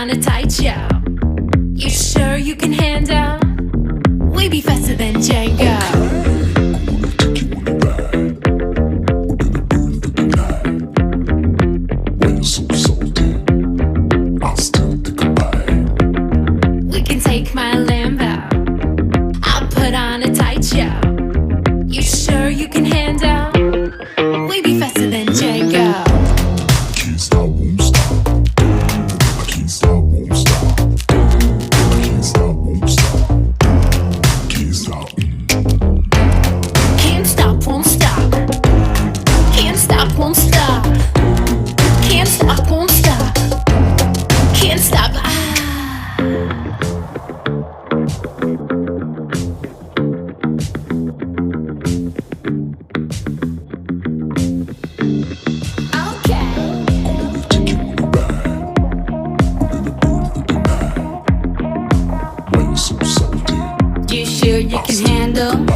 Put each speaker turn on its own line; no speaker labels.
on a tight show. You sure you can handle? We be faster than Django. We can take my Lambo. I'll put on a tight show. You sure you can handle? We be faster than Django.
Can't stop, won't stop. I can't stop, won't stop. I can't stop, won't stop. Can't stop.
Can't stop, won't stop. Can't stop, won't stop. Can't stop, won't stop. Can't stop.
So salty.
You sure you can handle?